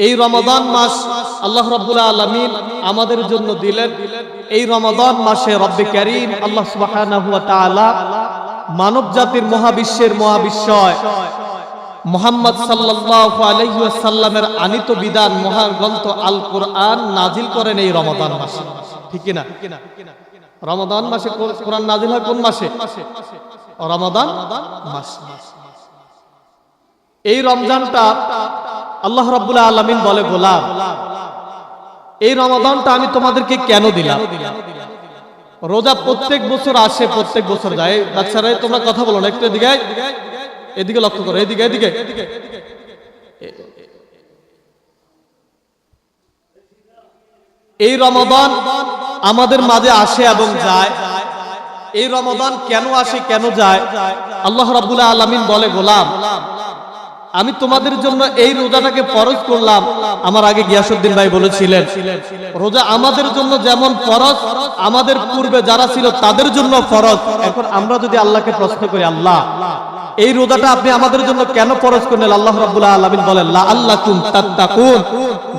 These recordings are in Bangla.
এই রমাদান মাস আল্লাহ রাব্বুল আলামিন আমাদের জন্য দিলেন। এই রমাদান মাসে রব্বে কারীম আল্লাহ সুবহানাহু ওয়া তাআলা মানব জাতির মহাবিশ্বের মহাবিশ্বয় মুহাম্মদ সাল্লাল্লাহু আলাইহি ওয়াসাল্লামের আনিত বিধান মহাগ্রন্থ আল কোরআন নাজিল করেন এই রমাদান মাসে। ঠিক কি না? রমাদান মাসে কোরআন নাজিল হয় কোন মাসে? রমাদান মাস। এই রমজানটা আল্লাহ রাব্বুল আলামিন বলে, গোলাম এই রমাদানটা আমি তোমাদেরকে কেন দিলাম? রোজা প্রত্যেক বছর আসে, প্রত্যেক বছর যায়। বাচ্চারা তোমরা কথা বলো না, একটু এদিকে লক্ষ্য করো, এদিকে। এই রমাদান আমাদের মাঝে আসে এবং যায়। এই রমাদান কেন আসে, কেন যায়? আল্লাহ রাব্বুল আলামিন বলে, গোলাম আমি তোমাদের জন্য এই রোজাটাকে ফরজ করলাম। আমার আগে গিয়াসউদ্দিন ভাই বলেছিলেন, রোজা আমাদের জন্য যেমন ফরজ, আমাদের পূর্বে যারা ছিল তাদের জন্য ফরজ। এখন আমরা যদি আল্লাহকে প্রশ্ন করি, আল্লাহ এই রোজাটা আপনি আমাদের জন্য কেন ফরজ করলেন? আল্লাহ রাব্বুল আলামিন বলেন, লাআল্লাকুম তাত্তাকুন,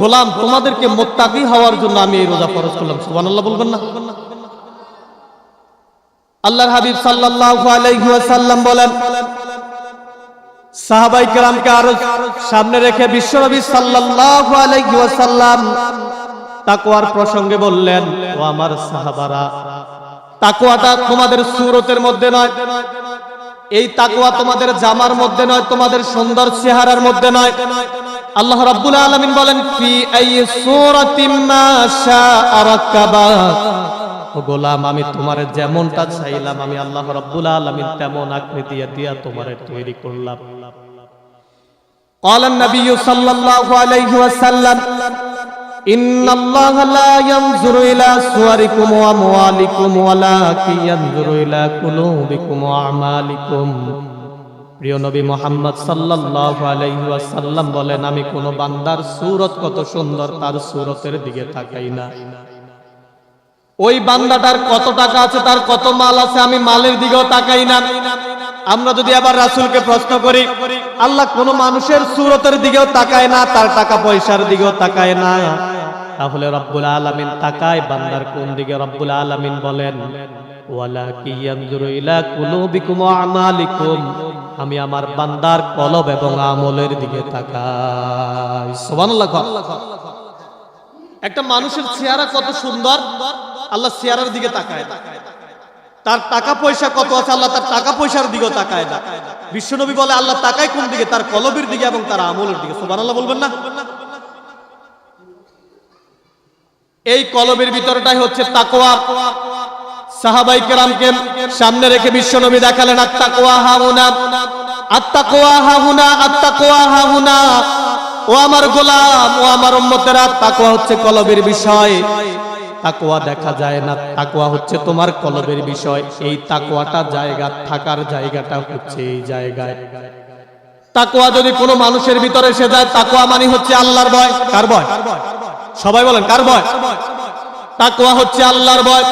গোলাম তোমাদেরকে মুত্তাকি হওয়ার জন্য আমি এই রোজা ফরজ করলাম। সুবহানাল্লাহ বলবেন না? আল্লাহর হাবিব সাল্লাল্লাহু আলাইহি ওয়াসাল্লাম বলেন, সাহাবায়ে কেরামকে আরো সামনে রেখে বিশ্বনবী সাল্লাল্লাহু আলাইহি ওয়াসাল্লাম তাকওয়ার প্রসঙ্গে বললেন, ও আমার সাহাবারা, তাকওয়াটা তোমাদের সূরতের মধ্যে নয়, এই তাকওয়া তোমাদের জামার মধ্যে নয়, তোমাদের সুন্দর চেহারার মধ্যে নয়। আল্লাহ রাব্বুল আলামিন বলেন, ফি আইয়ি সূরাতিম মা শাআ রাকাবা, ও গোলাম আমি তোমারে যেমনটা চাইলাম আমি আল্লাহ রাব্বুল আলামিন তেমন আকৃতি দিয়া তোমারে তৈরি করলাম। قال النبي صلى الله عليه وسلم إن الله لا ينظر إلى صوركم وأموالكم ولكن ينظر إلى قلوبكم وأعمالكم। প্রিয় নবী মুহাম্মদ সাল্লাল্লাহু আলাইহি ওয়াসাল্লাম বলেন, আমি কোন বান্দার সূরত কত সুন্দর তার সূরতের দিকে তাকাই না, ওই বান্দাটার কত টাকা আছে, তার কত মাল আছে, আমি মালের দিকেও তাকাই না। আমরা যদি আবার রাসূলকে প্রশ্ন করি, আল্লাহ কোন মানুষের সূরতের দিকেও তাকায় না, তার টাকা পয়সার দিকেও তাকায় না, তাহলে রব্বুল আলামিন তাকায় বান্দার কোন দিকে? রব্বুল আলামিন বলেন, ওয়ালাকি ইয়ানজুরু ইলা কুলুবিকুম ওয়া আমালিকুম, আমি আমার বান্দার কলব এবং আমলের দিকে তাকাই। সুবহানাল্লাহ। একটা মানুষের চেহারা কত সুন্দর, আল্লাহ চেহারার দিকে তাকায় না। তার টাকা পয়সা কত আছে, আল্লাহ তার টাকা পয়সার দিকেও তাকায় না। বিশ্বনবী বলে, আল্লাহ তাকায় কোন দিকে? তার কলবের দিকে এবং তার আমলের দিকে। সুবহানাল্লাহ বলবেন না? এই কলবের ভিতরটাই হচ্ছে তাকওয়া। সাহাবায়ে কেরামকে সামনে রেখে বিশ্বনবী দেখালেন, আত-তাকওয়া হাহুনা, আত-তাকওয়া হাহুনা, আত-তাকওয়া হাহুনা। ও আমার গোলাম, ও আমার উম্মতেরা, তাকওয়া হচ্ছে কলবের বিষয়। তাকওয়া দেখা যায় না, তাকওয়া হচ্ছে তোমার কলবের বিষয়। এই তাকওয়াটা জায়গা, থাকার জায়গাটা হচ্ছে এই জায়গায়। তাকওয়া যদি কোনো মানুষের ভিতরে এসে যায়, তাকওয়া মানে হচ্ছে আল্লাহর ভয়। কার ভয়? সবাই বলেন, কার ভয়? তাকওয়া হচ্ছে আল্লাহর ভয়।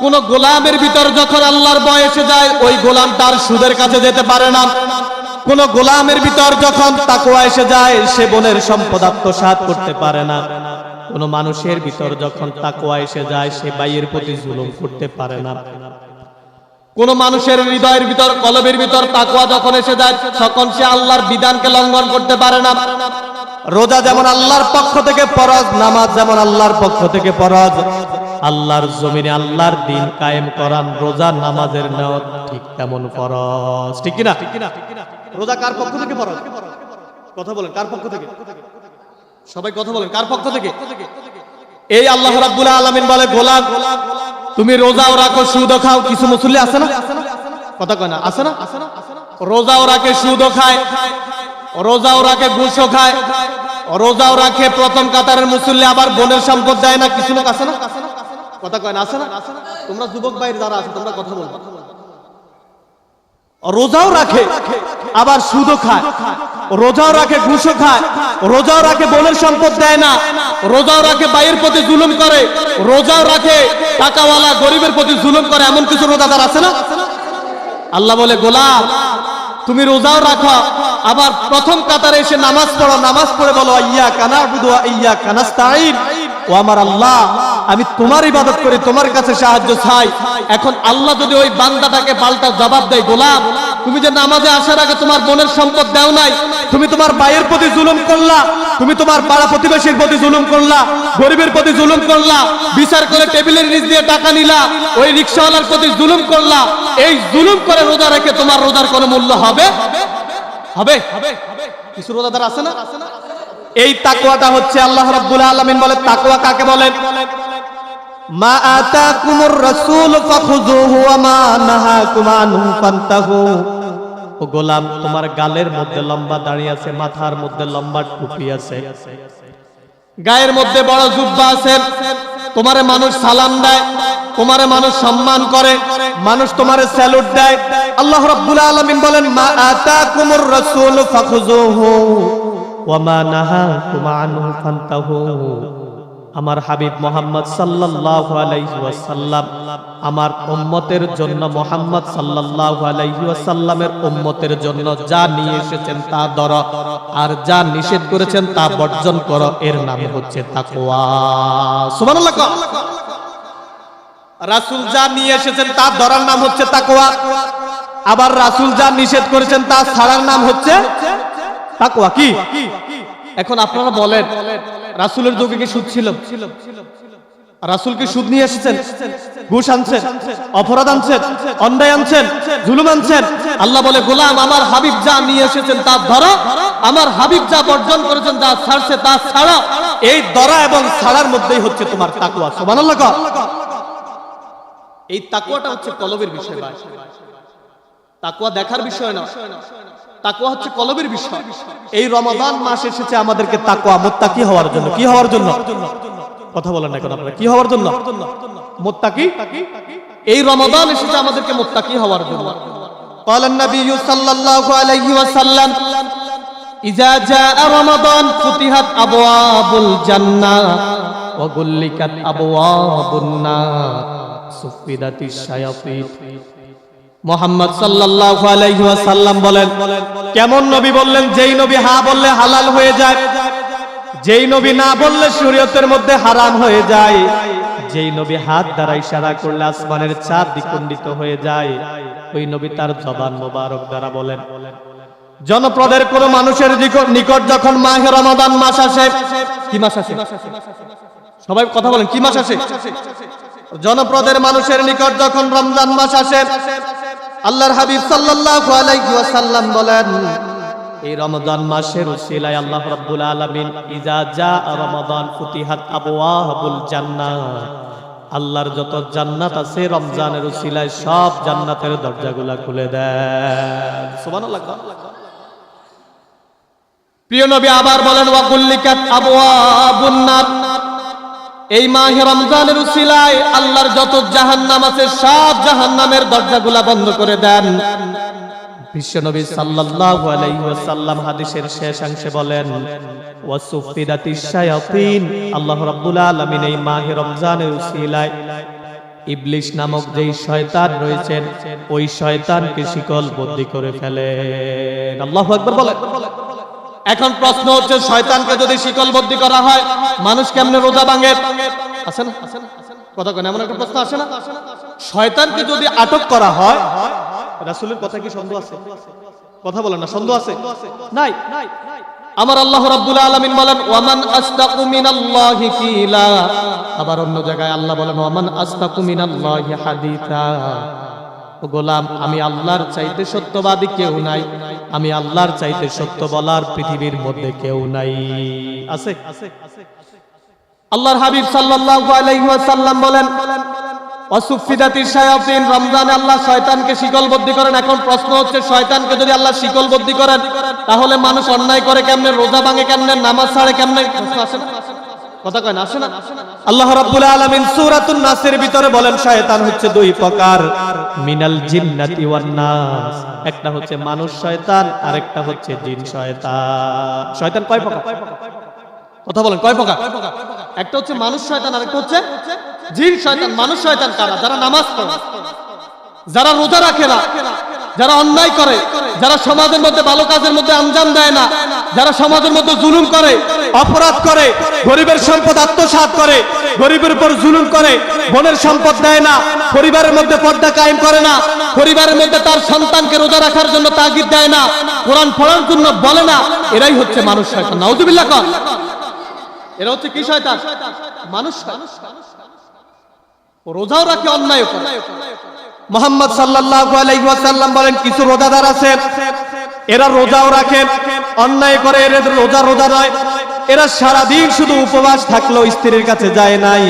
কোন গোলামের ভিতর যখন আল্লাহর ভয় এসে যায়, ওই গোলামটার সুদের কাছে যেতে পারে না। কোন গোলামের ভিতর যখন তাকওয়া এসে যায়, সে বোনের সম্পদ আত্মসাৎ করতে পারে না। কোন মানুষের ভিতর যখন তাকওয়া এসে যায়, সে ভাইয়ের প্রতি জুলুম করতে পারে না। কোন মানুষের হৃদয়ের ভিতর, কলবের ভিতর তাকওয়া যখন এসে যায়, তখন সে আল্লাহর বিধানকে লঙ্ঘন করতে পারে না। রোজা যেমন আল্লাহর পক্ষ থেকে ফরজ, নামাজ যেমন আল্লাহর পক্ষ থেকে ফরজ, আল্লাহর জমিনে আল্লাহর দ্বীন কায়েম করান রোজা নামাজের নিয়ত ঠিক তেমন ফরজ। ঠিক কি না? রোজা কার পক্ষ থেকে ফরজ? কথা বলেন, কার পক্ষ থেকে? সবাই কথা বলেন, কার পক্ষ থেকে? এই আল্লাহ রাব্বুল আলামিন বলে, গোলাম তুমি রোজাও রাখো, সুদও খাও। কিছু মুসল্লি আছে না? কথা কয় না? আছে না? রোজাও রাখে, সুদও খায়, রোজাও রাখে, ঘুষও খায়, রোজাও রাখে, প্রথম কাতারের মুসল্লি, আবার বোনের সম্পদ দেয় না। কিছু লোক আছে না? কথা কয় না? আছে না? তোমরা যুবক ভাইয়ের যারা আছে, তোমরা কথা বলবা। রোজাও রাখে, আবার সুদও খায়, রোজাও রাখে, ঘুষও খায়, রোজাও রাখে, বোনের সম্পদ দেয় না, রোজাও রাখে, ভাইয়ের প্রতি জুলুম করে, রোজাও রাখে, টাকাওয়ালা গরিবের প্রতি জুলুম করে। এমন কিছু রোজাদার আছে না? আল্লাহ বলে, গোলাম তুমি রোজাও রাখো, আবার প্রথম কাতারে এসে নামাজ পড়ো, নামাজ পড়ে বলো ইয়্যাকা না'বুদু ওয়া ইয়্যাকা নাস্তাঈন, ও আমার আল্লাহ আমি তোমার ইবাদত করি, তোমার কাছে সাহায্য চাই। এখন আল্লাহ যদি ওই বান্দাটাকে পাল্টা জবাব দেয়, গোলাম তুমি যে নামাজে আসার আগে তোমার বোনের সম্পদ দাও নাই, তুমি তোমার ভাইয়ের প্রতি জুলুম করলা, তুমি তোমার পাড়া প্রতিবেশীর প্রতি জুলুম করলা, গরিবের প্রতি জুলুম করলা, বিচার করে টেবিলের নিচ দিয়ে টাকা নিলা, ওই রিকশাওয়ালার প্রতি জুলুম করলা, এই জুলুম করে রোজা রেখে তোমার রোজার কোনো মূল্য হবে? হবে? কিছু রোজাদার আছে না? এই তাকওয়াটা হচ্ছে, আল্লাহ রাব্বুল আলামিন বলে তাকওয়া কাকে বলেন? মা আতাকুমুর রাসূল ফাখুযুহু ওয়া মা নাহাকুম আনহু ফান্তাহু। ও গোলাম, তোমার গালের মধ্যে লম্বা দাড়ি আছে, মাথার মধ্যে লম্বা টুপি আছে, গায়ের মধ্যে বড় জুব্বা আছে, তোমারে মানুষ সালাম দেয়, তোমারে মানুষ সম্মান করে, মানুষ তোমারে স্যালুট দেয়। আল্লাহ রাব্বুল আলামিন বলেন মা আতাকুমুর রাসূল ফাখুযুহু ওয়া মা নাহাকুম আনহু ফান্তাহু। আমার হাবিব মুহাম্মদ সাল্লাল্লাহু আলাইহি ওয়াসাল্লাম আমার উম্মতের জন্য, মুহাম্মদ সাল্লাল্লাহু আলাইহি ওয়াসাল্লামের উম্মতের জন্য যা নিয়ে এসেছেন তা ধরো, আর যা নিষেধ করেছেন তা বর্জন করো, এর নাম হচ্ছে তাকওয়া। সুবহানাল্লাহ। রাসূল যা নিয়ে এসেছেন তা ধরার নাম হচ্ছে তাকওয়া, আবার রাসূল যা নিষেধ করেছেন তা ছাড়ার নাম হচ্ছে তাকওয়া। কি এখন আপনারা বলেন, রাসূলের যুগে কি সুদ ছিল? রাসূল কি সুদ নিয়ে এসেছেন? ঘুষ আনছেন, অপরাধ আনছেন, অন্যায় আনছেন, জুলুম আনছেন? আল্লাহ বলে গোলাম আমার হাবিব যা নিয়ে এসেছেন তা ধরো, আমার হাবিব যা বর্জন করেছেন, যা ছাড়ছে তা ছাড়ো। এই ধরা এবং ছাড়ার মধ্যেই হচ্ছে তোমার তাকওয়া। সুবহানাল্লাহ। এই তাকওয়াটা হচ্ছে কলবের বিষয় ভাই, তাকওয়া দেখার বিষয় না, তাকওয়া হচ্ছে কলবের বিষয়। এই রমাদান মাস এসেছে আমাদেরকে তাকওয়া মুত্তাকি হওয়ার জন্য। কি হওয়ার জন্য? কথা বলেন না কেন আপনারা? কি হওয়ার জন্য? মুত্তাকি। এই রমাদান এসেছে আমাদেরকে মুত্তাকি হওয়ার জন্য। قال النبي صلى الله عليه وسلم إذا جاء رمضان فتحت أبواب الجنة وغلقت أبواب النار صفدت الشياطين। মুহাম্মদ সাল্লাল্লাহু আলাইহি ওয়াসাল্লাম বলেন, কেমন নবী বললেন? যেই নবী হা বললে হালাল হয়ে যায়, যেই নবী না বললে শরীয়তের মধ্যে হারাম হয়ে যায়, যেই নবী হাত দ্বারা ইশারা করলে আসমানের চাঁদ দ্বিখণ্ডিত হয়ে যায়, ওই নবী তার জবান মোবারক দ্বারা বলেন। জনপদের কোন মানুষের নিকট যখন মাহে রমাদান মাস আসে, কি মাস আসে? সবাই কথা বলেন, কি মাস আসে? জনপদের মানুষের নিকট যখন রমজান মাস আসে, আল্লাহর হাবিব সাল্লাল্লাহু আলাইহি ওয়াসাল্লাম বলেন, এই রমজান মাসের উসিলায় আল্লাহ রাব্বুল আলামিন ইজা জাআ রমাদান ফুতিহাত আবওয়াবুল জান্নাহ, আল্লাহর যত জান্নাত আছে রমজানের উসিলায় সব জান্নাতের দরজাগুলো খুলে দেন। সুবহানাল্লাহ। প্রিয় নবী আবার বলেন ওয়া গুল্লিকাত আবওয়াবুন নার, এই মাহে রমজানের উসিলায় আল্লাহর যত জাহান্নাম আছে সব জাহান্নামের দরজাগুলো বন্ধ করে দেন। বিশ্বনবী সাল্লাল্লাহু আলাইহি ওয়াসাল্লাম হাদিসের শেষাংশে বলেন ওয়া সুফিদাতিশ শায়াতিন, আল্লাহ রাব্বুল আলামিন এই মাহে রমজানের উসিলায় ইবলিস নামক যেই শয়তান রয়েছেন ওই শয়তানকে শিকল বদ্ধি করে ফেলেন। আল্লাহু আকবার বলেন। এখন প্রশ্ন হচ্ছে, শয়তানকে যদি শিকল বদ্ধি করা হয় মানুষ কেমনে রোজা ভাঙে? আছে না? কথা কেন এমন একটা প্রশ্ন আসে না? শয়তানকে যদি আটক করা হয়, রাসূলের কথা কি সন্দেহ আছে? কথা বলেন না, সন্দেহ আছে? নাই। আমার আল্লাহ রাব্বুল আলামিন বলেন ওয়ামান আসতাকু মিনাল্লাহি কিলা, আবার অন্য জায়গায় আল্লাহ বলেন ওয়ামান আসতাকু মিনাল্লাহি হাদিসা। ও গোলাম, আমি আল্লাহর চাইতে সত্যবাদী কেউ নাই, আমি আল্লাহর চাইতে সত্য বলার পৃথিবীর মধ্যে কেউ নাই। আছে? আল্লাহর হাবিব সাল্লাল্লাহু আলাইহি ওয়াসাল্লাম বলেন ওয়াসুফিদাতিশ শায়াতিন, রমজানে আল্লাহ শয়তানকে শিকলবদ্ধ করেন। এখন প্রশ্ন হচ্ছে, শয়তানকে যদি আল্লাহ শিকলবদ্ধ করেন তাহলে মানুষ অন্যায় করে কেমনে, রোজা ভাঙে কেমনে, নামাজ ছাড়ে কেমনে? আসে না? কথা কয় না, আসে না? আল্লাহ রাব্বুল আলামিন সূরাতুন নাসের ভিতরে বলেন শয়তান হচ্ছে দুই প্রকার, মিনাল জিন্নাতি ওয়ান নাস, একটা হচ্ছে মানুষ শয়তান আর একটা হচ্ছে জিন শয়তান। শয়তান কয় প্রকার? কথা বলেন, কয় প্রকার? একটা হচ্ছে মানুষ শয়তান আর একটা হচ্ছে জিন শয়তান। মানুষ শয়তান কারা? যারা নামাজ পড়ে, যারা রোজা রাখে না, যারা অন্যায় করে, যারা সমাজের মধ্যে ভালো কাজের মধ্যে আঞ্জাম দেয় না, যারা সমাজের মধ্যে জুলুম করে, অপরাধ করে, গরিবের সম্পদ আত্মসাৎ করে, গরিবের উপর জুলুম করে, বোনের সম্পদ দেয় না, পরিবারের মধ্যে পর্দা কায়েম করে না, পরিবারের মধ্যে তার সন্তানকে রোজা রাখার জন্য তাগিদ দেয় না, কোরআন পড়ার জন্য বলে না, এরাই হচ্ছে মানুষ শয়তান। নাউযুবিল্লাহ কর। এরা হচ্ছে কি শয়তান? মানুষ শয়তান। রোজাও রাখে, অন্যায় করে। মুহাম্মদ সাল্লাল্লাহু আলাইহি ওয়াসাল্লাম বলেন কিছু রোজাদার আছে, এরা রোজাও রাখে, অন্যায় করে। এরা রোজা নয়, এরা সারাদিন শুধু উপবাস থাকলো, স্ত্রীর কাছে যায় নাই,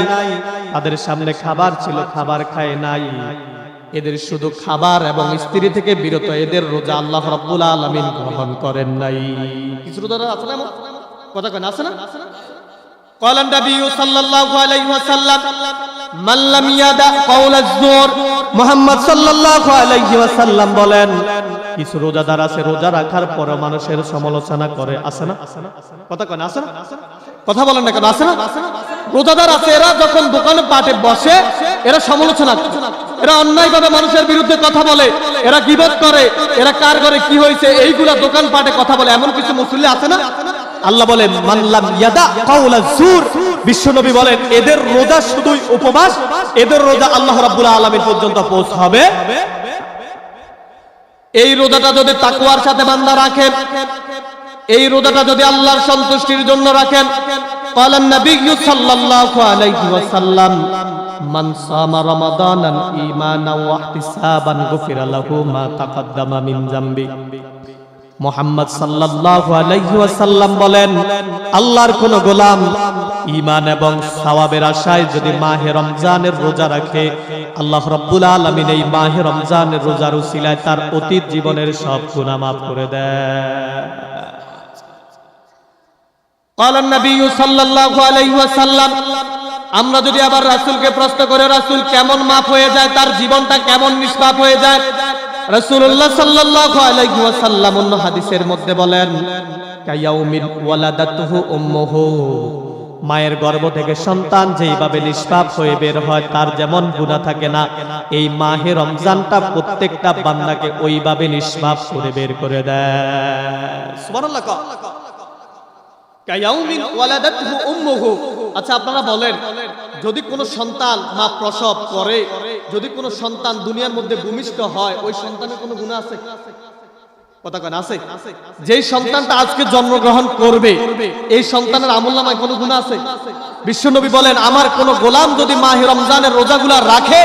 তাদের সামনে খাবার ছিল, খাবার খায় নাই, এদের শুধু খাবার এবং স্ত্রী থেকে বিরত, এদের রোজা আল্লাহ রাব্বুল আলামিন গ্রহণ করেন নাই। কিছু রোজাদার আছে না, কথা কয় না, আছে না? قال النبي صلى الله عليه وسلم من لم يدع قول الزور, মুহাম্মদ সাল্লাল্লাহু আলাইহি ওয়াসাল্লাম বলেন কিছু রোজাদার আছে রোজা রাখার পর মানুষের সমালোচনা করে, আছে না? কথা কয় না, আছে না? কথা বলেন না কেন, আছে না? রোজাদার আছে, এরা যখন দোকানে পাটে বসে এরা সমালোচনা করে, এরা অন্যায়ভাবে মানুষের বিরুদ্ধে কথা বলে, এরা গীবত করে, এরা কার ঘরে কি হয়েছে এইগুলা দোকান পাটে কথা বলে, এমন কিছু মুসল্লি আছে না? আল্লাহ বলেন মান লাম ইয়াদা কাওলাজ জুর, বিশ্বনবী বলেন এদের রোজা শুধুই উপবাস, এদের রোজা আল্লাহ রাব্বুল আলামিন পর্যন্ত পৌঁছাবে। এই রোজাটা যদি তাকওয়ার সাথে বান্দা রাখে, এই রোজাটা যদি আল্লাহর সন্তুষ্টির জন্য রাখেন, ক্বালা নবী সাল্লাল্লাহু আলাইহি ওয়াসাল্লাম মান সামা রমাদানান ঈমানান ওয়া ইহতিসাবান গুফিরা লাহু মা তাকাদ্দামা মিন যামবি। মুহাম্মদ সাল্লাল্লাহু আলাইহি ওয়াসাল্লাম বলেন আল্লাহর কোন গোলাম ঈমান এবং সওয়াবের আশায় যদি মাহে রমজানের রোজা রাখে, আল্লাহ রাব্বুল আলামিন এই মাহে রমজানের রোজার উসিলায় তার অতীত জীবনের সব গুনাহ মাফ করে দেয়। قال النبي صلى الله عليه وسلم, আমরা যদি আবার রাসূলকে প্রশ্ন করে রাসূল কেমন মাফ হয়ে যায়, তার জীবনটা কেমন নিষ্পাপ হয়ে যায়, রাসূলুল্লাহ সাল্লাল্লাহু আলাইহি ওয়াসাল্লাম অন্য হাদিসের মধ্যে বলেন কায়াউমিন ওয়ালাদাতুহু উম্মুহু, মায়ের গর্ভ থেকে সন্তান যেইভাবে নিষ্পাপ হয়ে বের হয় তার যেমন গুনাহ থাকে না, এই মাহে রমজানটা প্রত্যেকটা বান্দাকে ওইভাবে নিষ্পাপ করে বের করে দেয়। সুবহানাল্লাহ। কায়াউমিন ওয়ালাদাতুহু উম্মুহু। আচ্ছা আপনারা বলেন, যদি কোনো সন্তান মা প্রসব করে, যদি কোনো সন্তান দুনিয়ার মধ্যে ভূমিষ্ঠ হয়, ওই সন্তানের কোনো গুনাহ আছে? কথা কয় না, আছে? যেই সন্তানটা আজকে জন্মগ্রহণ করবে এই সন্তানের আমলনামায় কোনো গুনাহ আছে? বিশ্বনবী বলেন আমার কোন গোলাম যদি মাহে রমজানের রোজাগুলা রাখে,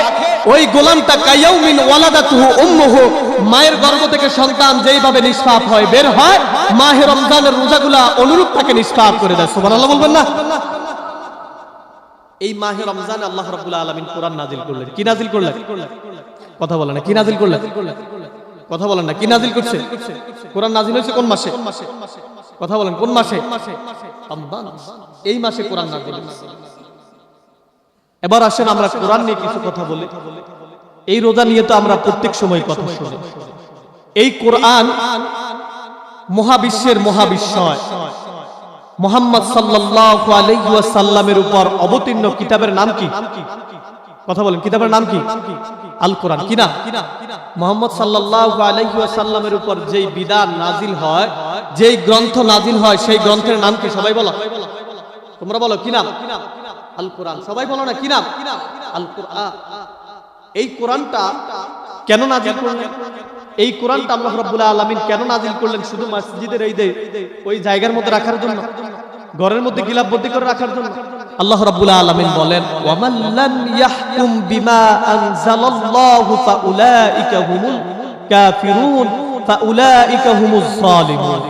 ওই গোলামটা কায়াউমিন ওয়ালাদাতুহু উম্মুহু, মায়ের গর্ভ থেকে সন্তান যেইভাবে নিষ্পাপ হয় বের হয়, মাহে রমজানের রোজাগুলা অনুরূপ তাকে নিষ্পাপ করে দেয়। সুবহানাল্লাহ বলবেন না? এই মাহে রমজানে আল্লাহ রাব্বুল আলামিন কোরআন নাজিল করলেন। কি নাজিল করলেন? কথা বলেন না, কি নাজিল করলেন? কথা বলেন না, কি নাজিল করছে? কোরআন নাজিল হয়েছে কোন মাসে? কথা বলেন, কোন মাসে? রমজান। এই মাসে কোরআন নাজিল হয়েছে। এবার আসেন আমরা কোরআন নিয়ে কিছু কথা বলি। এই রোজা নিয়ে তো আমরা প্রত্যেক সময় কথা শুনি। এই কোরআন মহাবিশ্বের মহাবিশ্বয় মুহাম্মদ সাল্লাল্লাহু আলাইহি ওয়াসাল্লামের উপর অবতীর্ণ কিতাবের নাম কি? কথা বলেন, কিতাবের নাম কি? আল কোরআন। কি নাম? মুহাম্মদ সাল্লাল্লাহু আলাইহি ওয়াসাল্লামের উপর যেই বিধান নাজিল হয়, যেই গ্রন্থ নাজিল হয়, সেই গ্রন্থের নাম কি? সবাই বলো, তোমরা বলো, কি নাম? আল কোরআন। সবাই বলো না, কি নাম? আল কোরআন। এই কোরআনটা কেন নাজিল করলেন? এই কোরআনটা আল্লাহ রাব্বুল আলামিন কেন নাজিল করলেন? শুধু মসজিদের এই ওই জায়গার মধ্যে রাখার জন্য, ঘরের মধ্যে গিলাফ ভর্তি করে রাখার জন্য? আল্লাহ রাব্বুল আলামিন বলেন ওয়ামান লাম ইয়াহকুম বিমা আনজালাল্লাহু ফাউলাইকা হুমুল কাফিরুন ফাউলাইকা হুমুজ জালিমুন।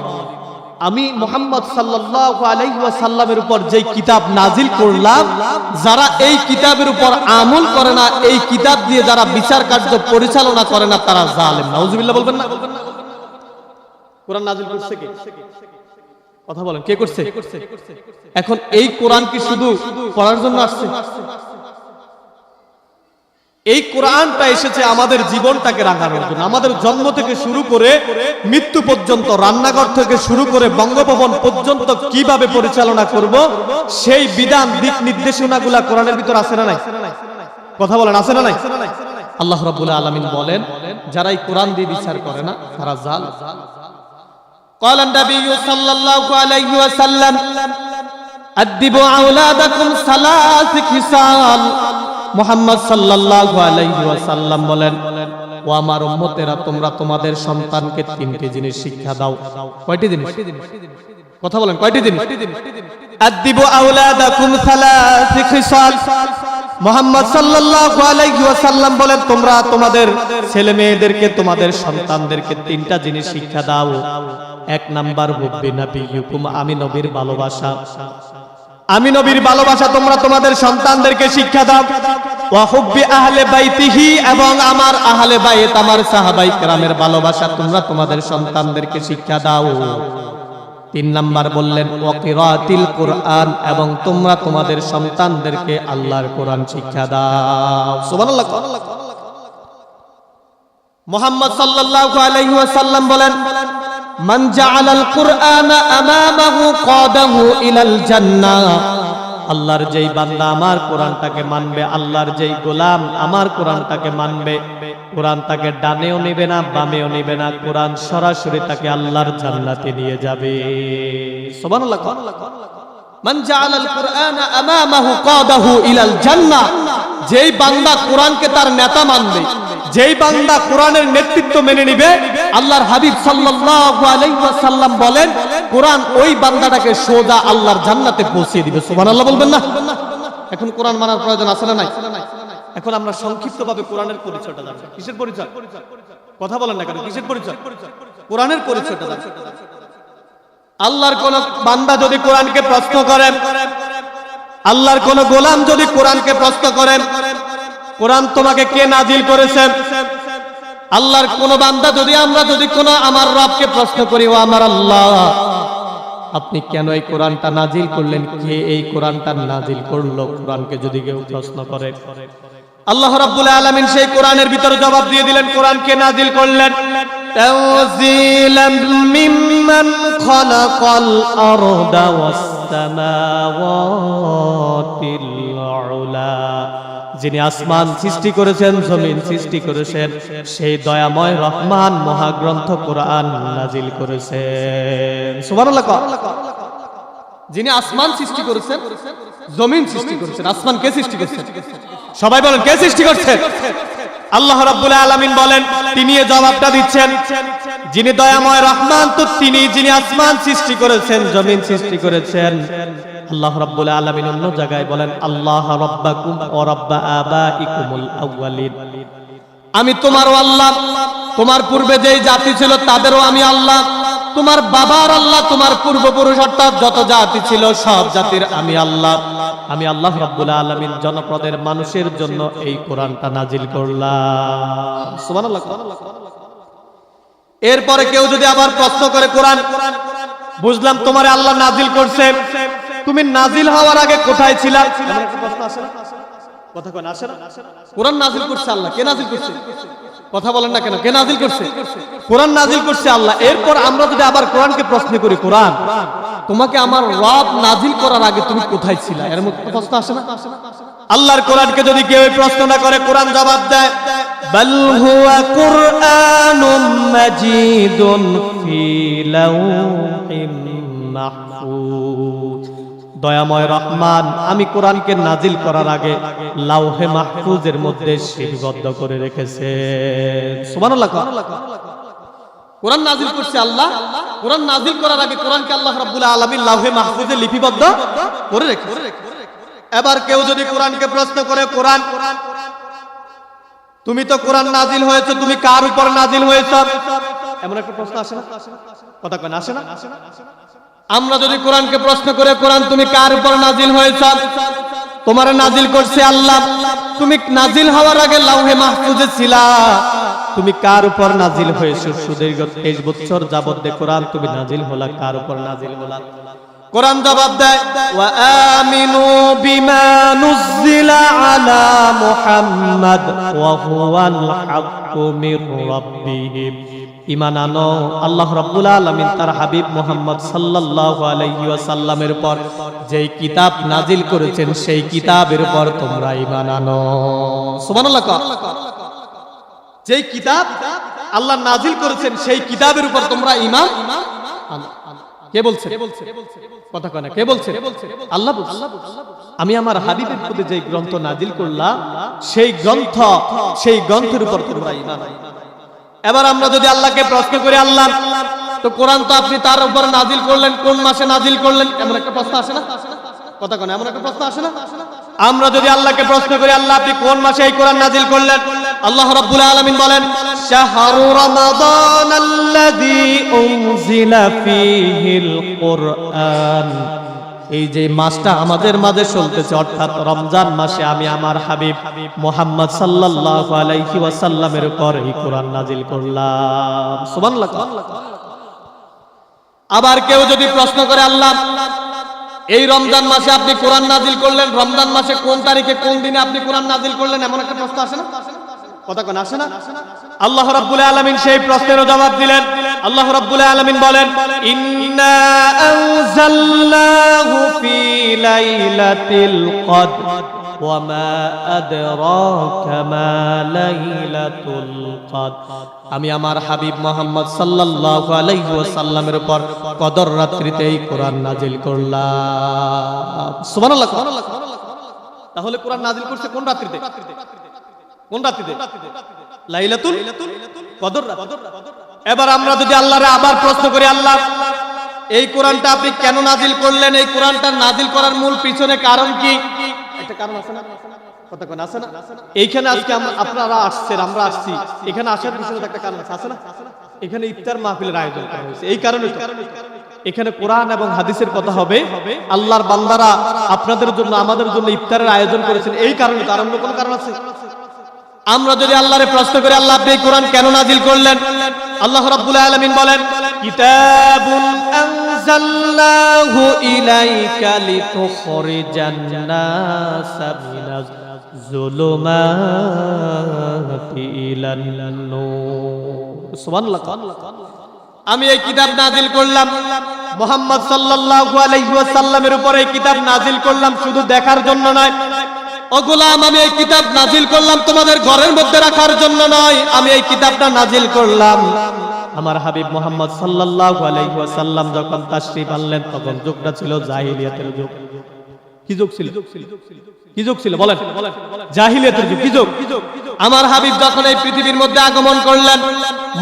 আমি মুহাম্মদ সাল্লাল্লাহু আলাইহি ওয়াসাল্লামের উপর যেই কিতাব নাজিল করলাম, যারা এই কিতাবের উপর আমল করে না, এই কিতাব দিয়ে যারা বিচার কার্য পরিচালনা করে না, তারা জালেম। নাউজুবিল্লাহ বলবেন না? কোরআন নাজিল করছে কে? কথা বলেন, কে করছে? এখন এই কোরআন কি শুধু পড়ার জন্য আসছে? এই কোরআনটা এসেছে আমাদের জীবনটাকে রাখানোর জন্য। আমাদের জন্ম থেকে শুরু করে মৃত্যু পর্যন্ত, রান্নাঘর থেকে শুরু করে বঙ্গভবন পর্যন্ত কিভাবে পরিচালনা করব, সেই বিধান দিক নির্দেশনাগুলা কোরআনের ভিতর আছে না নাই? কথা বলেন, আছে না নাই? আল্লাহ রাব্বুল আলামিন বলেন যারা এই কোরআন দিয়ে বিচার করে না তারা জাল। قال النبي صلى الله عليه وسلم أدبوا أولادكم ثلاث خصال মুহাম্মদ সাল্লাল্লাহু আলাইহি ওয়াসাল্লাম বলেন ও আমার উম্মতেরা তোমরা তোমাদের সন্তানকে তিনটি জিনিস শিক্ষা দাও। কয়টি জিনিস? কথা বলেন কয়টি জিনিস? আদিবু আওলাদাকুম সালাস খিসাল। মুহাম্মদ সাল্লাল্লাহু আলাইহি ওয়াসাল্লাম বলেন তোমরা তোমাদের ছেলে মেয়েদেরকে তোমাদের সন্তানদেরকে তিনটা জিনিস শিক্ষা দাও। এক নাম্বার হুব্বি নাবিয়্যিকুম, আমি নবীর ভালোবাসা, আমি নবীর ভালোবাসা তোমরা তোমাদের সন্তানদেরকে শিক্ষা দাও। ওয়া হুব্বি আহলে বাইতিহি, এবং আমার আহলে বাইত আমার সাহাবায়ে কেরামের ভালোবাসা তোমরা তোমাদের সন্তানদেরকে শিক্ষা দাও। তিন নাম্বার বললেন ওয়া কিরাআতিল কুরআন, এবং তোমরা তোমাদের সন্তানদেরকে আল্লাহর কোরআন শিক্ষা দাও। সুবহানাল্লাহ। মুহাম্মদ সাল্লাল্লাহু আলাইহি ওয়াসাল্লাম বলেন মান জাআলাল কুরআনা আমামাহু কাদাহু ইলাল জান্নাহ। আল্লাহর যেই বান্দা আমার কোরআনটাকে মানবে, আল্লাহর যেই গোলাম আমার কোরআনটাকে মানবে, কোরআন তাকে ডানেও নিবে না বামেও নিবে না, কোরআন সরাসরি তাকে আল্লাহর জান্নাতে নিয়ে যাবে। সুবহানাল্লাহ। মান জাআলাল কুরআনা আমামাহু কাদাহু ইলাল জান্নাহ, যেই বান্দা কোরআনকে তার নেতা মানবে, যেই বান্দা কোরআনের নেতৃত্ব মেনে নিবে, আল্লাহর হাবিব সাল্লাল্লাহু আলাইহি ওয়াসাল্লাম বলেন কোরআন ওই বান্দাটাকে সোজা আল্লাহর জান্নাতে পৌঁছে দিবে। সুবহানাল্লাহ বলবেন না? এখন কোরআন মানার প্রয়োজন আছে না নাই? এখন আমরা সংক্ষিপ্তভাবে কোরআনের পরিচয়টা জানব। কিসের পরিচয়? কথা বলেন না কেন? কিসের পরিচয়? কোরআনের পরিচয়টা জানব। আল্লাহর কোন বান্দা যদি কোরআনকে প্রশ্ন করেন, আল্লাহর কোন গোলাম যদি কোরআনকে প্রশ্ন করেন কোরআন তোমাকে কে নাজিল করেছেন, আল্লাহর কোন বান্দা যদি আমরা যদি কোন আমার রবকে প্রশ্ন করি ও আমার আল্লাহ আপনি কেন এই কোরআনটা নাজিল করলেন, কে এই কোরআনটা নাজিল করলো, কোরআনকে যদি কেউ প্রশ্ন করে আল্লাহ রাব্বুল আলামিন সেই কোরআনের ভিতরে জবাব দিয়ে দিলেন কোরআন কে নাজিল করলেন তাওযীলাম মিম্মান খালাকাল আরদা ওয়াস সামাওয়াতিল উলা, যিনি আসমান সৃষ্টি করেছেন জমিন সৃষ্টি করেছেন সেই দয়াময় রহমান মহাগ্রন্থ কোরআন নাজিল করেছেন। সুবহানাল্লাহ। যিনি আসমান সৃষ্টি করেছেন জমিন সৃষ্টি করেছেন, আসমান কে সৃষ্টি করেছেন? সবাই বলেন কে সৃষ্টি করছেন? আল্লাহ রাব্বুল আলামিন বলেন, তিনি এই জবাবটা দিচ্ছেন যিনি দয়াময় রহমান, তো তিনি যিনি আসমান সৃষ্টি করেছেন জমিন সৃষ্টি করেছেন। আল্লাহ রাব্বুল আলামিন অন্য জায়গায় বলেন আল্লাহ রাব্বাকুম ওয়া রাব্বা আবাইকুমুল আউয়ালিন, আমি তোমারও আল্লাহ, তোমার পূর্বে যেই জাতি ছিল তাদেরও আমি আল্লাহ, তোমার বাবার আল্লাহ, তোমার পূর্বপুরুষ অর্থাৎ যত জাতি ছিল সব জাতির আমি আল্লাহ। আমি আল্লাহ রাব্বুল আলামিন জনপদের মানুষের জন্য এই কোরআনটা নাজিল করলাম। সুবহানাল্লাহ। এরপরে কেউ যদি আবার প্রশ্ন করে কোরআন বুঝলাম তোমারে আল্লাহ নাজিল করছে, তুমি নাজিল হওয়ার আগে কোথায় ছিলা? এমন একটা প্রশ্ন আসে না? কথা কোন আসে না? কোরআন নাজিল করছে আল্লাহ, কে নাজিল করছে? কথা বলেন না কেন? কে নাজিল করছে? কোরআন নাজিল করছে আল্লাহ। এরপর আমরা যদি আবার কোরআনকে প্রশ্ন করি কোরআন তোমাকে আমার রব নাজিল করার আগে তুমি কোথায় ছিলা, এর মধ্যে প্রশ্ন আসে না? আল্লাহর কোরআনকে যদি কেউ প্রশ্ন না করে কোরআন জবাব দেয় বাল হুয়া কুরআনুম মাজিদুন ফি লাওহিম মাহফুজ, দয়াময় রহমান আমি কোরআনকে নাজিল করার আগে লাওহে মাহফুজের মধ্যে লিপিবদ্ধ করে রেখেছেন। সুবহানাল্লাহ। কোরআন নাজিল করছে আল্লাহ, কোরআন নাজিল করার আগে কোরআনকে আল্লাহ রাব্বুল আলামিন লাওহে মাহফুজে লিপিবদ্ধ করে রেখেছেন। এবার কেউ যদি কোরআনকে প্রশ্ন করে কোরআন তুমি তো কোরআন নাজিল হয়েছে, তুমি কার উপর নাজিল হয়েছে, এমন একটা প্রশ্ন আসে না? কথা কেন আসে না? আমরা যদি কোরআনকে প্রশ্ন করে কোরআন তুমি কার উপর নাজিল হয়েছ, তোমার নাজিল করছে আল্লাহ, তুমি নাজিল হওয়ার আগে লাওহে মাহফুজে ছিলা, তুমি কার উপর নাজিল হয়েছে? সুদীর্ঘ 23 বছর যাবত দে কোরআন তুমি নাজিল হলা, কার উপর নাজিল হলা? কোরআন জবাব দেয় ওয়া আমিনু বিমা নুজিলা আলা মুহাম্মাদ ওয়া হুয়াল হাক্কু মির রাব্বিহিম, ঈমান আনো আল্লাহ রাব্বুল আলামিন তার হাবিব মুহাম্মদ সাল্লাল্লাহু আলাইহি ওয়াসাল্লামের উপর যেই কিতাব নাজিল করেছেন সেই কিতাবের উপর তোমরা ঈমান আনো। সুবহানাল্লাহ। যেই কিতাব আল্লাহ নাজিল করেছেন সেই কিতাবের উপর তোমরা ঈমান আনো। কে বলছে? কথা কয় না, কে বলছে? আল্লাহ বলছে। আমি আমার হাবিবের প্রতি যে গ্রন্থ নাজিল করলাম সেই গ্রন্থের উপর তোমরা ঈমান আনো। এবার আমরা যদি আল্লাহকে প্রশ্ন করি, আল্লাহ তো কোরআন তো আপনি তার উপর নাজিল করলেন, কোন মাসে নাজিল করলেন? এমন একটা প্রশ্ন আসে না? কথা কয় না, এমন একটা প্রশ্ন আসে না? আমরা যদি আল্লাহকে প্রশ্ন করি, আল্লাহ আপনি কোন মাসে এই কোরআন নাজিল করলেন? আল্লাহ রাব্বুল আলামিন বলেন, শাহরু রমাদানাল্লাযী উনজিলা ফীহিল কুরআন। এই যে মাসটা আমাদের মাঝে চলতেছে, অর্থাৎ রমজান মাসে আমি আমার হাবিব মুহাম্মদ সাল্লাল্লাহু আলাইহি ওয়াসাল্লামের উপর এই কোরআন নাজিল করলাম। সুবহানাল্লাহ। আবার কেউ যদি প্রশ্ন করে, আল্লাহ এই রমজান মাসে আপনি কোরআন নাজিল করলেন, রমজান মাসে কোন তারিখে কোন দিনে আপনি কোরআন নাজিল করলেন? এমন একটা প্রশ্ন আসে না? কথা কোন আসে না? আল্লাহ রাব্বুল আলামিন সেই প্রশ্নেরও জবাব দিলেন। আল্লাহ রাব্বুল আলামিন বলেন, ইন্না আনজালনাহু ফি লাইলাতিল কদর ওয়া মা আদরাকা মা লাইলাতুল কদর। আমি আমার হাবিব মুহাম্মদ সাল্লাল্লাহু আলাইহি ওয়াসাল্লামের উপর কদর রাত্রিতে এই কোরআন নাজিল করলাম। সুবহানাল্লাহ। তাহলে কোরআন নাজিল করছে কোন রাত্রিতে? কোন রাত্রিতে? লাইলাতুল কদর রাত। এবার আমরা যদি আল্লাহরে আবার প্রশ্ন করি, আল্লাহ এই কোরআনটা আপনি কেন নাজিল করলেন? এই কোরআনটা নাজিল করার মূল পিছনে কারণ কি? একটা কারণ আছে না? কথা কোন আছে না? এইখানে আজকে আপনারা আসছেন, আমরা আসছি, এখানে আসার পিছনে একটা কারণ আছে না? এখানে ইফতার মাহফিলের আয়োজন করা হয়েছে এই কারণে। এখানে কোরআন এবং হাদিসের কথা হবে, আল্লাহর বান্দারা আপনাদের জন্য আমাদের জন্য ইফতারের আয়োজন করেছেন এই কারণে। তার অন্য কোনো কারণ আছে? আমরা যদি আল্লাহরে প্রশ্ন করি, আল্লাহ আপনি এই কোরআন কেন নাজিল করলেন? আল্লাহ রাব্বুল আলামিন বলেন, কিতাবুন আনজালনাহু ইলাইকা লিতুখরিজান নাসা মিনাজ যুলুমাতি ইলান নূর। সুবহানাল্লাহ। আমি এই কিতাব নাজিল করলাম মুহাম্মদ সাল্লাল্লাহু আলাইহি ওয়াসাল্লামের উপর। এই কিতাব নাজিল করলাম শুধু দেখার জন্য নয় ও গোলাম, আমি এই কিতাব নাজিল করলাম তোমাদের ঘরের মধ্যে রাখার জন্য নয়। আমি এই কিতাবটা নাজিল করলাম আমার হাবিব মুহাম্মদ সাল্লাল্লাহু আলাইহি ওয়াসাল্লাম যখন তাশরীফ আনলেন, তখন যুগটা ছিল জাহিলিয়াতের যুগ। কি যুগ ছিল? কি যুগ ছিল বলেন? জাহিলিয়াতের যুগ। কি যুগ? আমার হাবিব যখন এই পৃথিবীর মধ্যে আগমন করলেন,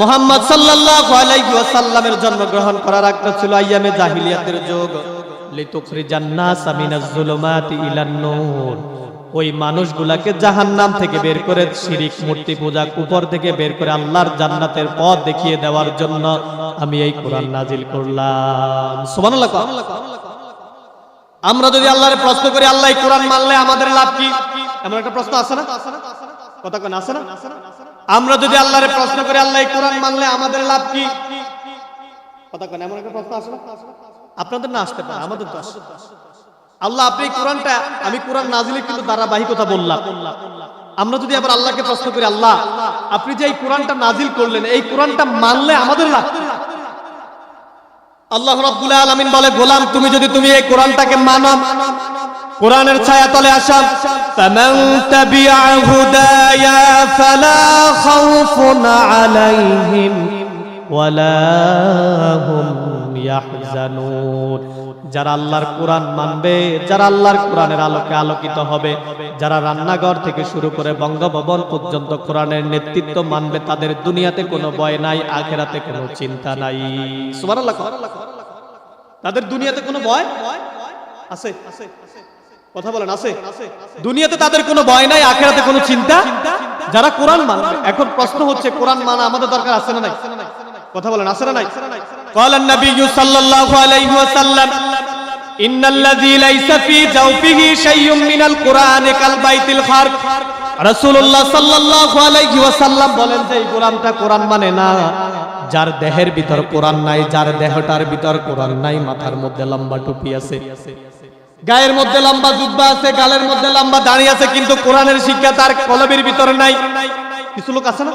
মুহাম্মদ সাল্লাল্লাহু আলাইহি ওয়াসাল্লামের জন্মগ্রহণ করার একটা ছিল আইয়ামে জাহিলিয়াতের যুগ। লিতুখরিজান নাসা মিনাজ যুলুমাতি ইলান নূর। ওই মানুষগুলাকে জাহান্নাম থেকে বের করে, শিরিক মূর্তি পূজা কুফর থেকে বের করে আল্লাহর জান্নাতের পথ দেখিয়ে দেওয়ার জন্য আমি এই কোরআন নাজিল করলাম। সুবহানাল্লাহ। আমরা যদি আল্লাহরে প্রশ্ন করি, আল্লাহ এই কোরআন মানলে আমাদের লাভ কি? এমন একটা প্রশ্ন আছে না? কথা কোন আছে না? আমরা যদি আল্লাহরে প্রশ্ন করি, আল্লাহ এই কোরআন মানলে আমাদের লাভ কি? কথা কোন এমন একটা প্রশ্ন আছে না? আপনাদের না আসতে পারে, আমাদের তো আসে। আল্লাহ আপনি কোরআনটা, আমি কোরআন নাজিলের কিন্তু ধারাবাহিকতা বললাম। আমরা যদি আবার আল্লাহকে প্রশ্ন করি, আল্লাহ আপনি যে এই কোরআনটা নাজিল করলেন, এই কোরআনটা মানলে আমাদের লাভ। আল্লাহ রাব্বুল আলামিন বলে, গোলাম তুমি যদি এই কোরআনটাকে মানো, কোরআনের ছায়া তলে আসা, ফামান তাবিআ হুদায়া ফালা খাউফুন আলাইহিম ওয়ালা হুম ইয়াহজানুন। যারা আল্লাহর কোরআন মানবে, যারা আল্লাহর কোরআনের আলোকে আলোকিত হবে, যারা রান্নাঘর থেকে শুরু করে বঙ্গভবন পর্যন্ত কোরআনের নেতৃত্ব মানবে, তাদের দুনিয়াতে কোনো ভয় নাই, আখিরাতে কোনো চিন্তা নাই। সুবহানাল্লাহ। তাদের দুনিয়াতে কোনো ভয় আছে? কথা বলেন, আছে? দুনিয়াতে তাদের কোনো ভয় নাই, আখিরাতে কোনো চিন্তা। যারা কোরআন মানবে। এখন প্রশ্ন হচ্ছে, কোরআন মানা আমাদের দরকার আছে না নাই? কথা বলেন, আছে না নাই? قال النبي صلى الله عليه وسلم ان الذي ليس في جوفه شيء من القران كالبيت الخرب। রাসূলুল্লাহ সাল্লাল্লাহু আলাইহি ওয়াসাল্লাম বলেন যে এই গোলামটা কোরআন মানে না, যার দেহের ভিতর কোরআন নাই, যার দেহটার ভিতর কোরআন নাই, মাথার মধ্যে লম্বা টুপি আছে, গায়ের মধ্যে লম্বা জুব্বা আছে, গালের মধ্যে লম্বা দাড়ি আছে, কিন্তু কোরআনের শিক্ষা তার কলবের ভিতর নাই। কিছু লোক আছে না?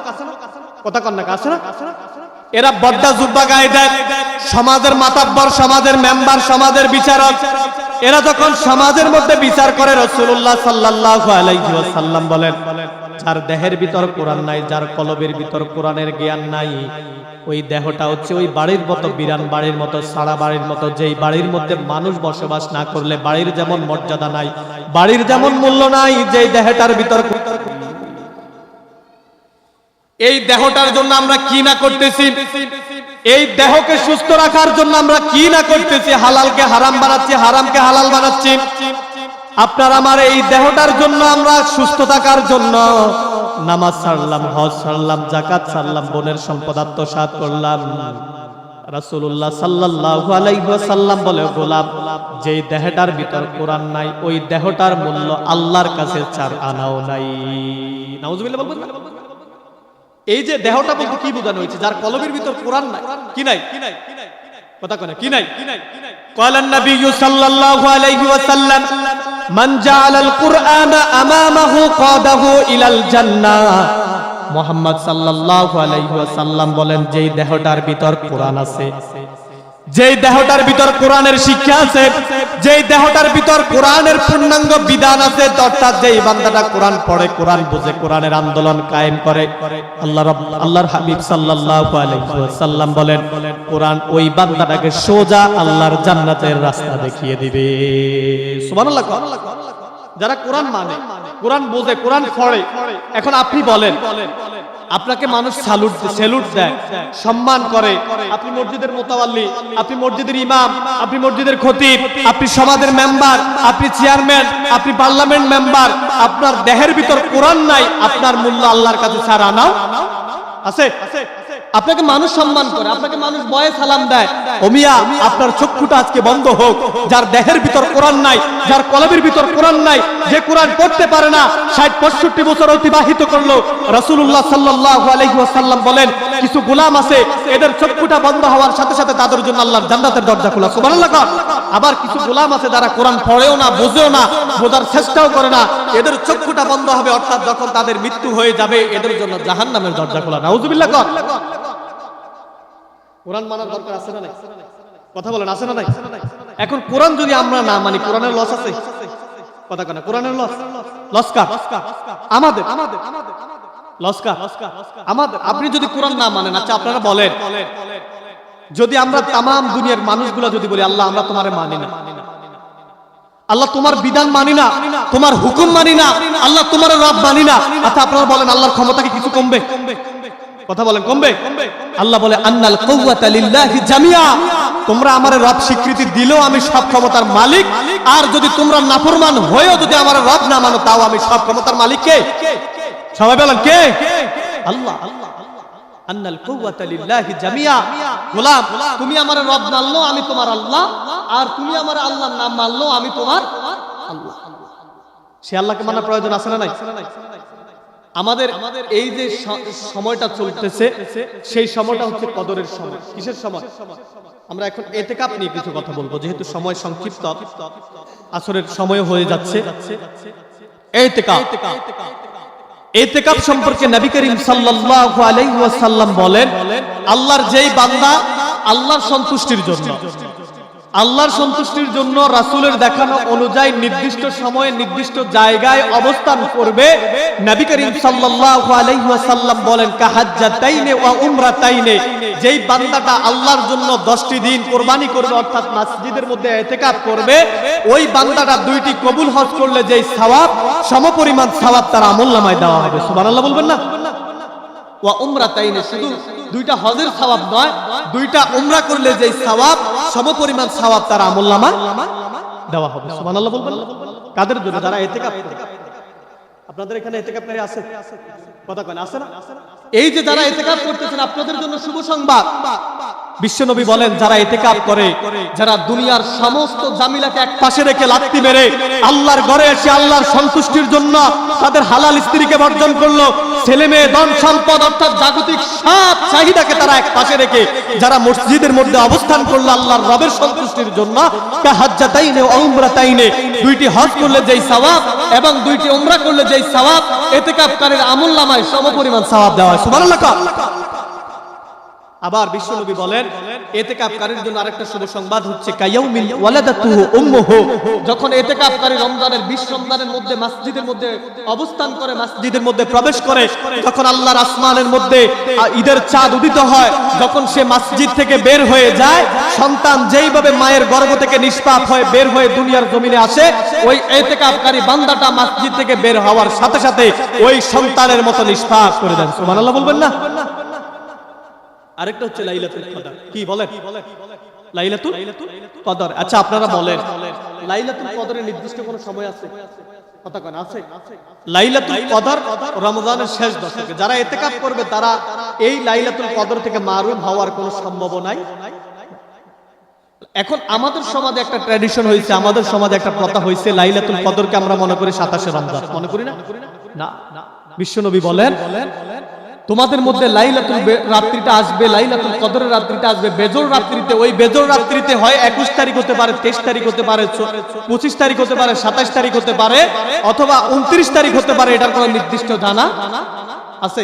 কথা কন না, আছে না? এরা বড্ডা জুব্বা গায়ে দেয়, সমাজের মাতাব্বর, সমাজের মেম্বার, সমাজের বিচারক। এরা যখন সমাজের মধ্যে বিচার করে, রাসূলুল্লাহ সাল্লাল্লাহু আলাইহি ওয়াসাল্লাম বলেন যার দেহের ভিতর কোরআন নাই, যার কলবের ভিতর কোরআনের জ্ঞান নাই, ওই দেহটা হচ্ছে ওই বাড়ির মতো, বিরান বাড়ির মতো, সারা বাড়ির মতো, যেই বাড়ির মধ্যে মানুষ বসবাস না করলে বাড়ির যেমন মর্যাদা নাই, বাড়ির যেমন মূল্য নাই, যেই দেহটার ভিতর। এই দেহটার জন্য আমরা কি না করতেছি, এই দেহকে সুস্থ রাখার জন্য আমরা কি না করতেছি, হালালকে হারাম বানাচ্ছি, হারামকে হালাল বানাচ্ছি। আপনার আমার এই দেহটার জন্য আমরা সুস্থ থাকার জন্য নামাজ ছাড়লাম, হজ ছাড়লাম, যাকাত ছাড়লাম, বোনের সম্পদ আত্মসাৎ করলাম। রাসূলুল্লাহ সাল্লাল্লাহু আলাইহি ওয়াসাল্লাম বলে, গোলাম, যেই দেহটার ভিতর কোরআন নাই, ওই দেহটার মূল্য আল্লাহর কাছে 4 আনাও নাই। নাউজুবিল্লাহ বলবেন না? এই যে দেহটা বলতে কি বোঝানো হয়েছে? যার কলবের ভিতর কোরআন নাই, কি নাই, কথা কয় না, কি নাই? قال النبي صلى الله عليه وسلم من جعل القرآن أمامه قاده إلى الجنة। মুহাম্মদ সাল্লাল্লাহু আলাইহি ওয়াসাল্লাম বলেন, যেই দেহটার ভিতর কোরআন আছে, যেই দেহটার ভিতর কোরআনের শিক্ষা আছে, যেই দেহটার ভিতর কোরআনের পূর্ণাঙ্গ বিধান আছে, অর্থাৎ যেই বান্দাটা কোরআন পড়ে, কোরআন বুঝে, কোরআনের আন্দোলন কায়েম করে, আল্লাহর হাবিব সাল্লাল্লাহু আলাইহি ওয়াসাল্লাম বলেন, কোরআন ওই বান্দাটাকে সোজা আল্লাহর জান্নাতের রাস্তা দেখিয়ে দিবে। সুবহানাল্লাহ। যারা কোরআন মানে, কোরআন বোঝে, কোরআন পড়ে, এখন আপনি বলেন, আপনাকে মানুষ স্যালুট দেয়, সম্মান করে, আপনি মসজিদের মুতাওয়াল্লি, আপনি মসজিদের ইমাম, আপনি মসজিদের খতিব, আপনি সমাজের মেম্বার, আপনি চেয়ারম্যান, আপনি পার্লামেন্ট মেম্বার, আপনার দেহের ভিতর কোরআন নাই, আপনার মূল্য আল্লাহর কাছে 4 আনাও আছে। আপনাকে মানুষ সম্মান করে, আপনাকে মানুষ বয়ে সালাম দেয়। ও মিয়া, আপনার চক্ষুটা আজকে বন্ধ হোক। যার দেহের ভিতর কোরআন নাই, যার কলবের ভিতর কোরআন নাই, যে কোরআন পড়তে পারে না, 60-65 বছর অতিবাহিত করলো। রাসূলুল্লাহ সাল্লাল্লাহু আলাইহি ওয়াসাল্লাম বলেন, কিছু গোলাম আছে, এদের চক্ষুটা বন্ধ হওয়ার সাথে সাথে তাদের জন্য আল্লাহর জান্নাতের দরজা খোলা। সুবহানাল্লাহ। আবার কিছু গোলাম আছে যারা কোরআন পড়েও না, বোঝেও না, বোঝার চেষ্টাও করে না, এদের চক্ষুটা বন্ধ হবে, অর্থাৎ যখন তাদের মৃত্যু হয়ে যাবে, এদের জন্য জাহান্নামের দরজা খোলা। নাউজুবিল্লাহ। কোরআন মানার দরকার আছে না নাই? কথা বলেন, আছে না নাই? এখন কোরআন যদি আমরা না মানি, কোরআনের লস আছে? কথা কয় না, কোরআনের লস কার? আমাদের লস কার? আমাদের। আপনি যদি কোরআন না মানেন, আচ্ছা আপনারা বলেন, যদি আমরা তামাম দুনিয়ার মানুষগুলো যদি বলি, আল্লাহ আমরা তোমারে মানি না, আল্লাহ তোমার বিধান মানি না, তোমার হুকুম মানি না, আল্লাহ তোমার রব মানি না, আচ্ছা আপনারা বলেন, আল্লাহর ক্ষমতা কি কিছু কমবে? কথা বলেন, কমবে? আল্লাহ বলে, আন্নাল কুওয়াতা লিল্লাহি জামিআ। তোমরা আমার রব স্বীকৃতি দিলেও আমি সব ক্ষমতার মালিক, আর যদি তোমরা নাফরমান হয়েও যদি আমার রব না মানো, তাও আমি সব ক্ষমতার মালিক। কে? সবাই বলেন, কে? আল্লাহ। আন্নাল কুওয়াতা লিল্লাহি জামিআ। গোলাম, তুমি আমার রব মানলো, আমি তোমার আল্লাহ, আর তুমি আমার আল্লাহর নাম মানলো, আমি তোমার আল্লাহ। সে আল্লাহকে মানার প্রয়োজন আছে না নাই? আমাদের এই যে সময়টা চলতেছে, সেই সময়টা হচ্ছে কদরের সময়। কিসের সময়? আমরা এখন ইতিকাফ নিয়ে কিছু কথা বলবো, যেহেতু সময় সংক্ষিপ্ত, আসরের সময় হয়ে যাচ্ছে। ইতিকাফ সম্পর্কে নবী করিম সাল্লাল্লাহু আলাইহি ওয়াসাল্লাম বলেন, আল্লাহর যেই বান্দা আল্লাহর সন্তুষ্টির জন্য রাসূলের দেখানো অনুযায়ী নির্দিষ্ট সময়ে নির্দিষ্ট জায়গায় অবস্থান করবে, নবী করিম সাল্লাল্লাহু আলাইহি ওয়াসাল্লাম বলেন, কাহাজ্জাতাইনে ওয়া উমরাতাইনে। যেই বান্দাটা আল্লাহর জন্য 10টি দিন কুরবানি করবে, অর্থাৎ মসজিদের মধ্যে ইতিকাফ করবে, ওই বান্দাটা 2টি কবুল হজ করলে যেই সওয়াব, সমপরিমাণ সওয়াব তার আমলনামায় দেওয়া হবে। সুবহানাল্লাহ বলবেন না? ওয়া উমরাতাইনে, শুধু 2টা হজের সওয়াব নয়, 2টা উমরা করলে যেই সওয়াব, সমপরিমাণ সওয়াব তার আমলনামায় দেওয়া হবে। সুবহানাল্লাহ বলবেন না? কাদের জন্য? যারা ইতিকাফ করে। আপনাদের এখানে ইতিকাফকারী আছে? কথা কয় না, আছে না? এই যে যারা ইতিকাফ করতেছেন, আপনাদের জন্য শুভ সংবাদ। বিশ্বনবী বলেন, যারা ইতিকাফ করে, যারা দুনিয়ার সমস্ত জামিলাকে এক পাশে রেখে লাত্তি মেরে আল্লাহর ঘরে এসে আল্লাহর সন্তুষ্টির জন্য তাদের হালাল স্ত্রীকে বর্জন করলো, ছেলে মেয়ে, ধন সম্পদ, অর্থাৎ জাগতিক সব চাহিদাকে তারা এক পাশে রেখে যারা মসজিদের মধ্যে অবস্থান করলো আল্লাহর রবের সন্তুষ্টির জন্য, কাহাজ্জাতাইনে ওয়া উমরাতাইনে, 2টি হজ করলে যেই সওয়াব এবং 2টি উমরা করলে যেই সওয়াব, ইতিকাফকারীর আমলনামায় সমপরিমাণ সওয়াব দেওয়া হয়। সুবহানাল্লাহ। আবার বিশ্বনবী বলেন ইতিকাফকারীর জন্য আরেকটা শুভ সংবাদ হচ্ছে কায়াউমিল ওয়ালাদাতুহু উম্মুহু, যখন ইতিকাফকারী রমজানের 20 রমজানের মধ্যে মসজিদের মধ্যে অবস্থান করে, মসজিদের মধ্যে প্রবেশ করে, যখন আল্লাহর আসমানের মধ্যে ঈদের চাঁদ উদিত হয়, যখন সে মসজিদ থেকে বের হয়ে যায়, সন্তান যেইভাবে মায়ের গর্ভ থেকে নিষ্পাপ হয়ে বের হয়ে দুনিয়ার জমিনে আসে, ওই ইতিকাফকারী বান্দাটা মসজিদ থেকে বের হওয়ার সাথে সাথে ওই সন্তানের মতো নিষ্পাপ করে দেন। সুবহানাল্লাহ বলবেন না? আরেকটা হচ্ছে লাইলাতুল কদর। কি বলেন? লাইলাতুল কদর। আচ্ছা আপনারা বলেন লাইলাতুল কদরের নির্দিষ্ট কোনো সময় আছে? কথা কেন আছে? লাইলাতুল কদর রমজানের শেষ দশকে যারা ইতিকাফ করবে তারা এই লাইলাতুল কদর থেকে মাহরুম হওয়ার কোনো সম্ভাবনা নাই। এখন আমাদের সমাজে একটা ট্র্যাডিশন হয়েছে, আমাদের সমাজে একটা প্রথা হয়েছে, লাইলাতুল কদরকে আমরা মনে করি 27শে রমজান, মনে করি না? না, বিশ্বনবী বলেন তোমাদের মধ্যে লাইলাতুল রাত্রিটা আসবে, লাইলাতুল কদরের রাত্রিটা আসবে বেজোর রাত্রিতে। ওই বেজোর রাত্রিতে হয় 21 তারিখ হতে পারে, 23 তারিখ হতে পারে, 25 তারিখ হতে পারে, 27 তারিখ হতে পারে, অথবা 29 তারিখ হতে পারে। এটার কোনো নির্দিষ্ট জানা আছে?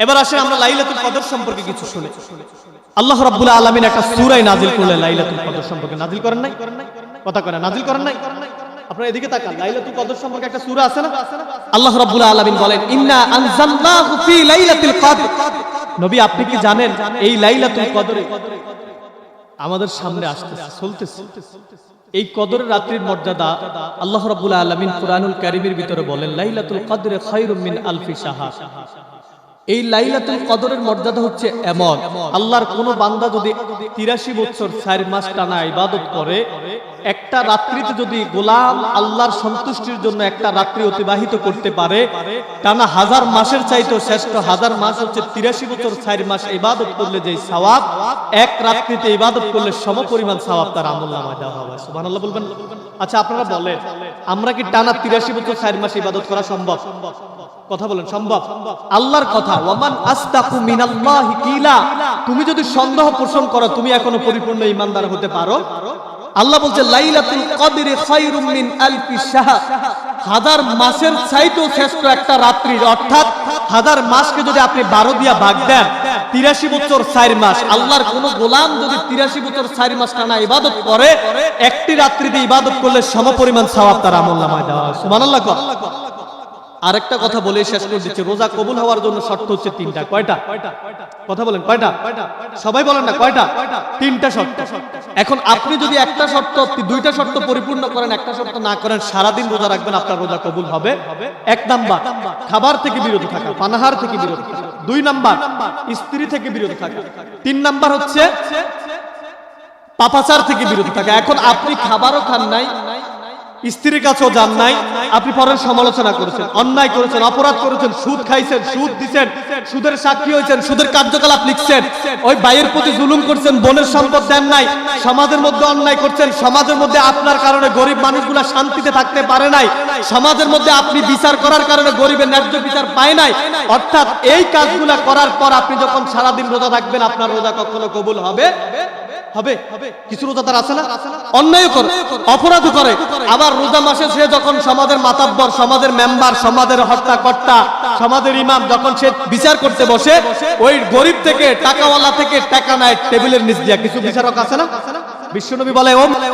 এবার আসে আমরা লাইলাতুল কদর সম্পর্কে কিছু শুনি। আল্লাহ রাব্বুল আলামিন একটা সূরা নাজিল করলেন লাইলাতুল কদর সম্পর্কে। নাজিল করেন নাই? কথা কয় না, নাজিল করেন নাই? আপনারা এদিকে তাকান, লাইলাতুল কদর সম্পর্কে একটা সূরা আছে না? আল্লাহ রাব্বুল আলামিন বলেন ইন্না আনজালনাহু ফি লাইলাতুল কদর। নবী আপনি কি জানেন এই লাইলাতুল কদরে আমাদের সামনে আসতেছে, চলতেছে। এই কদরের রাত্রির মর্যাদা আল্লাহ রাব্বুল আলামিন কুরআনুল কারীমের ভিতরে বলেন লাইলাতুল কদরে খায়রুম মিন আলফি শাহর। এই লাইলাতুল কদরের মর্যাদা হচ্ছে এমন, আল্লাহর কোন বান্দা যদি 83 বছর 4 মাস টানা ইবাদত করে, একটা রাত্রিতে যদি গোলাম আল্লাহর সন্তুষ্টির জন্য একটা রাত্রি অতিবাহিত করতে পারে, টানা 1000 মাসের চাইতেও শ্রেষ্ঠ। 1000 মাস হচ্ছে 83 বছর 4 মাস ইবাদত করলে যে সওয়াব, এক রাত্রিতে ইবাদত করলে সমপরিমাণ সওয়াব তার আমলনামায় দেওয়া হবে। সুবহানাল্লাহ বলবেন? আচ্ছা আপনারা বলেন আমরা কি টানা 83 বছর 4 মাস ইবাদত করা সম্ভব? কথা বলেন সম্ভব? আল্লাহর কথা ওয়ামান আস্তাকু মিনাল্লাহি কিলা, তুমি যদি সন্দেহ পোষণ করো তুমি এখনো পরিপূর্ণ ঈমানদার হতে পারো। আল্লাহ বলছে লাইলাতুল কদরে খায়রুম মিন আলফি শাহর, 1000 মাসের চাইতেও শ্রেষ্ঠ একটা রাত্রি। অর্থাৎ 1000 মাসকে যদি আপনি 12 দিয়া ভাগ দেন, 83 বছর 4 মাস। আল্লাহর কোন গোলাম যদি 83 বছর 4 মাস টানা ইবাদত করে, একটি রাত্রিতে ইবাদত করলে সমপরিমাণ সওয়াব তার আমলনামায় দেওয়া হয়। সুবহানাল্লাহ। আরেকটা কথা বলে শেষ করে দিচ্ছি, রোজা কবুল হওয়ার জন্য শর্ত হচ্ছে 3টা। কয়টা? কথা বলেন কয়টা? সবাই বলেন না কয়টা? 3টা শর্ত। এখন আপনি যদি একটা শর্ত 2টা শর্ত পরিপূর্ণ করেন, একটা শর্ত না করেন, সারাদিন রোজা রাখবেন, আপনার রোজা কবুল হবে। 1 নাম্বার খাবার থেকে বিরত থাকা, পানাহার থেকে বিরত থাকা। 2 নাম্বার স্ত্রী থেকে বিরত থাকা। 3 নাম্বার হচ্ছে পাপাচার থেকে বিরত থাকা। এখন আপনি খাবারও খান নাই, স্ত্রীর কাছেও যান নাই, আপনি পরের সমালোচনা করেছেন, অন্যায় করেছেন, অপরাধ করেছেন, সুদ খাইছেন, সুদ দিচ্ছেন, সুদের সাক্ষী হয়েছেন, সুদের কার্যকলাপ লিখছেন, ওই ভাইয়ের প্রতি জুলুম করছেন, বোনের সম্পদ দেন নাই, সমাজের মধ্যে অন্যায় করছেন, সমাজের মধ্যে আপনার কারণে গরিব মানুষগুলা শান্তিতে থাকতে পারে নাই, সমাজের মধ্যে আপনি বিচার করার কারণে গরিবের ন্যায্য বিচার পায় নাই। অর্থাৎ এই কাজগুলা করার পর আপনি যখন সারাদিন রোজা থাকবেন, আপনার রোজা কখনো কবুল হবে? কিছু রোজাদার আছে না অন্যায় করে, অপরাধ করে, আবার রোজা মাসে সে যখন সমাজের মাতাব্বর, সমাজের মেম্বার, সমাজের হর্তাকর্তা, সমাজের ইমাম, যখন সে বিচার করতে বসে, ওই গরিব থেকে টাকাওয়ালা থেকে টাকা নেয় টেবিলের নিচ দিয়া। কিছু বিচারক আছে না? বিশ্বনবী বলে ও